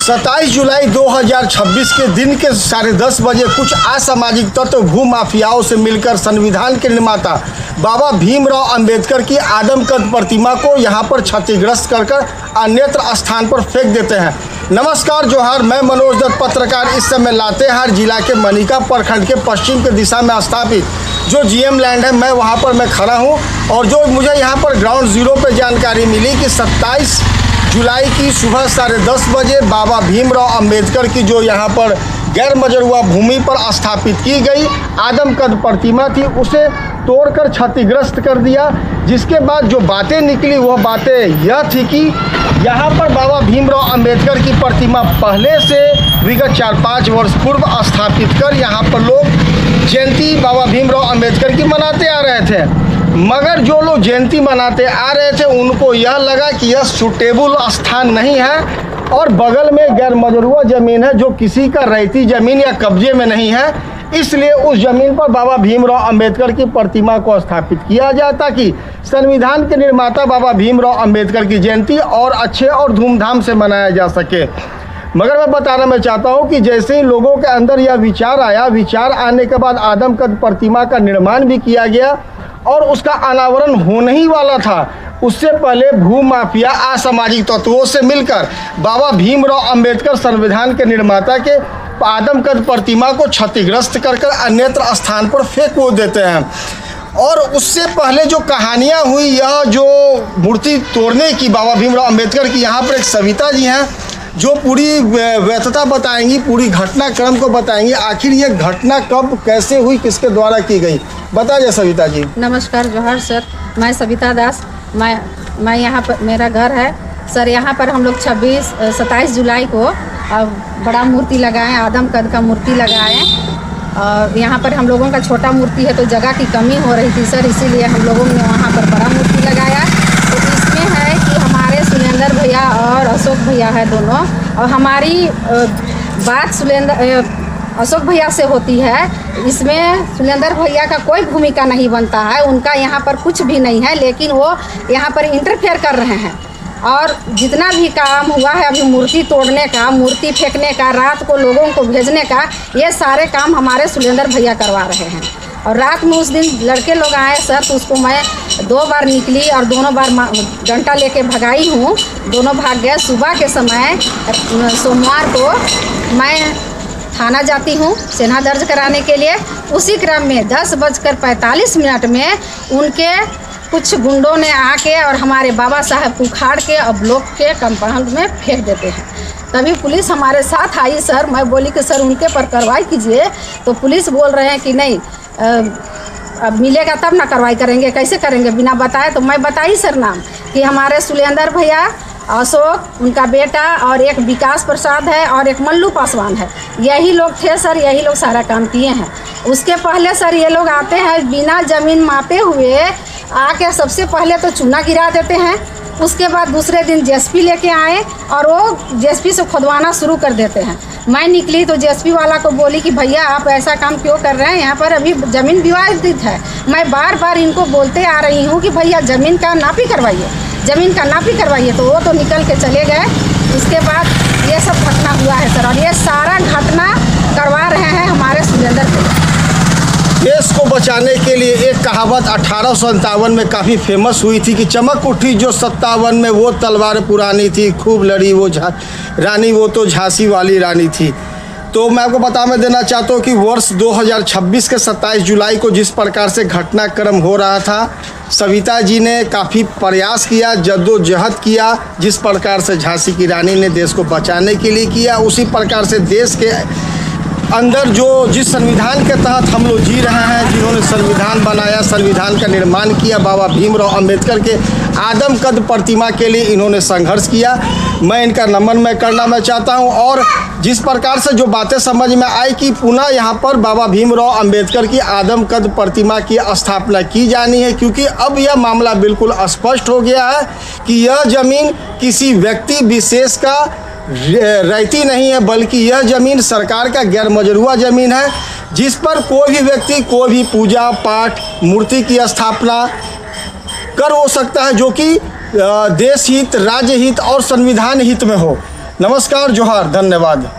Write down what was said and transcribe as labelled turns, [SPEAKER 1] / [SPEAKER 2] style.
[SPEAKER 1] 27 जुलाई 2026 के दिन के 10:30 बजे कुछ असामाजिक तत्व भू माफियाओं से मिलकर संविधान के निर्माता बाबा भीमराव अंबेडकर की आदमकद प्रतिमा को यहां पर क्षतिग्रस्त कर अन्यत्र स्थान पर फेंक देते हैं। नमस्कार जोहार, मैं मनोज दत्त पत्रकार इस समय लातेहार जिला के मनिका प्रखंड के पश्चिम के दिशा में स्थापित जो जीएम लैंड है, मैं वहां पर खड़ा हूं और जो मुझे यहां पर ग्राउंड जीरो पे जानकारी मिली कि 27 जुलाई की सुबह 10:30 बजे बाबा भीमराव अंबेडकर की जो यहाँ पर गैर मजरूआ भूमि पर स्थापित की गई आदमकद प्रतिमा थी, उसे तोड़कर क्षतिग्रस्त कर दिया। जिसके बाद जो बातें निकली वह बातें यह थी कि यहाँ पर बाबा भीमराव अंबेडकर की प्रतिमा पहले से विगत 4-5 वर्ष पूर्व स्थापित कर यहाँ पर लोग जयंती बाबा भीमराव अंबेडकर की मनाते आ रहे थे। मगर जो लोग जयंती मनाते आ रहे थे उनको यह लगा कि यह सूटेबल स्थान नहीं है और बगल में गैर मजरूआ ज़मीन है जो किसी का रैयती ज़मीन या कब्जे में नहीं है, इसलिए उस ज़मीन पर बाबा भीमराव अंबेडकर की प्रतिमा को स्थापित किया जाए ताकि संविधान के निर्माता बाबा भीमराव अंबेडकर की जयंती और अच्छे और धूमधाम से मनाया जा सके। मगर मैं बताना मैं चाहता हूं कि जैसे ही लोगों के अंदर यह विचार आया, विचार आने के बाद आदमकद प्रतिमा का निर्माण भी किया गया और उसका अनावरण होने ही वाला था, उससे पहले भू माफिया असामाजिक तत्वों से मिलकर बाबा भीमराव अंबेडकर संविधान के निर्माता के आदमकद प्रतिमा को क्षतिग्रस्त कर अन्यत्र स्थान पर फेंक देते हैं। और उससे पहले जो कहानियां हुई, यह जो मूर्ति तोड़ने की बाबा भीमराव अंबेडकर की, यहाँ पर एक सविता जी हैं जो पूरी व्यर्थता बताएंगी, पूरी घटनाक्रम को बताएंगी। आखिर ये घटना कब कैसे हुई, किसके द्वारा की गई, बताइए सविता जी।
[SPEAKER 2] नमस्कार जोहार सर, मैं सविता दास। मैं यहाँ पर, मेरा घर है सर, यहाँ पर हम लोग 27 जुलाई को बड़ा मूर्ति लगाएं, आदमकद का मूर्ति लगाएं। और यहाँ पर हम लोगों का छोटा मूर्ति है तो जगह की कमी हो रही थी सर, इसीलिए हम लोगों ने वहाँ पर बड़ा मूर्ति लगाया। तो इसमें है कि हमारे सुलेंदर भैया और अशोक भैया है दोनों, और हमारी बात अशोक भैया से होती है। इसमें सुलेंदर भैया का कोई भूमिका नहीं बनता है, उनका यहाँ पर कुछ भी नहीं है, लेकिन वो यहाँ पर इंटरफेयर कर रहे हैं। और जितना भी काम हुआ है अभी मूर्ति तोड़ने का, मूर्ति फेंकने का, रात को लोगों को भेजने का, ये सारे काम हमारे सुलेंदर भैया करवा रहे हैं। और रात में उस दिन लड़के लोग आए सर, तो उसको मैं 2 बार निकली और दोनों बार डंडा लेके भगाई हूँ, दोनों भाग गए। सुबह के समय सोमवार को मैं थाना जाती हूँ सेना दर्ज कराने के लिए। उसी क्रम में 10:45 में उनके कुछ गुंडों ने आके और हमारे बाबा साहब को उखाड़ के और ब्लॉक के कंपाउंड में फेंक देते हैं। तभी पुलिस हमारे साथ आई सर, मैं बोली कि सर उनके पर कार्रवाई कीजिए, तो पुलिस बोल रहे हैं कि नहीं, अब मिलेगा तब ना कार्रवाई करेंगे, कैसे करेंगे बिना बताए। तो मैं बताई सर नाम कि हमारे सुलेंदर भैया, अशोक उनका बेटा, और एक विकास प्रसाद है और एक मल्लू पासवान है, यही लोग थे सर, यही लोग सारा काम किए हैं। उसके पहले सर ये लोग आते हैं बिना ज़मीन मापे हुए आके सबसे पहले तो चूना गिरा देते हैं, उसके बाद दूसरे दिन जेसीबी लेके आए और वो जेसीबी से खुदवाना शुरू कर देते हैं। मैं निकली तो जेसीबी वाला को बोली कि भैया आप ऐसा काम क्यों कर रहे हैं, यहाँ पर अभी ज़मीन विवादित है। मैं बार बार इनको बोलते आ रही हूँ कि भैया ज़मीन का नापी करवाइए, ज़मीन का नापी करवाइए, तो वो तो निकल के चले गए। उसके बाद ये सब घटना हुआ है सर, और ये सारा घटना करवा रहे हैं हमारे सुलेंदर भैया।
[SPEAKER 1] देश को बचाने के लिए एक कहावत 1857 में काफ़ी फेमस हुई थी कि चमक उठी जो 57 में, वो तलवार पुरानी थी, खूब लड़ी वो रानी, वो तो झांसी वाली रानी थी। तो मैं आपको मैं देना चाहता हूँ कि वर्ष 2026 के 27 जुलाई को जिस प्रकार से घटनाक्रम हो रहा था, सविता जी ने काफ़ी प्रयास किया, जद्दोजहद किया, जिस प्रकार से झांसी की रानी ने देश को बचाने के लिए किया, उसी प्रकार से देश के अंदर जो जिस संविधान के तहत हम लोग जी रहे हैं, जिन्होंने संविधान बनाया, संविधान का निर्माण किया, बाबा भीमराव अंबेडकर के आदमकद प्रतिमा के लिए इन्होंने संघर्ष किया। मैं इनका नमन करना चाहता हूं। और जिस प्रकार से जो बातें समझ में आई कि पुनः यहां पर बाबा भीमराव अंबेडकर की आदमकद प्रतिमा की स्थापना की जानी है, क्योंकि अब यह मामला बिल्कुल स्पष्ट हो गया है कि यह ज़मीन किसी व्यक्ति विशेष का रैयती नहीं है, बल्कि यह ज़मीन सरकार का गैर मजरूआ ज़मीन है, जिस पर कोई भी व्यक्ति कोई भी पूजा पाठ, मूर्ति की स्थापना कर हो सकता है जो कि देश हित, राज्य हित और संविधान हित में हो। नमस्कार, जोहार, धन्यवाद।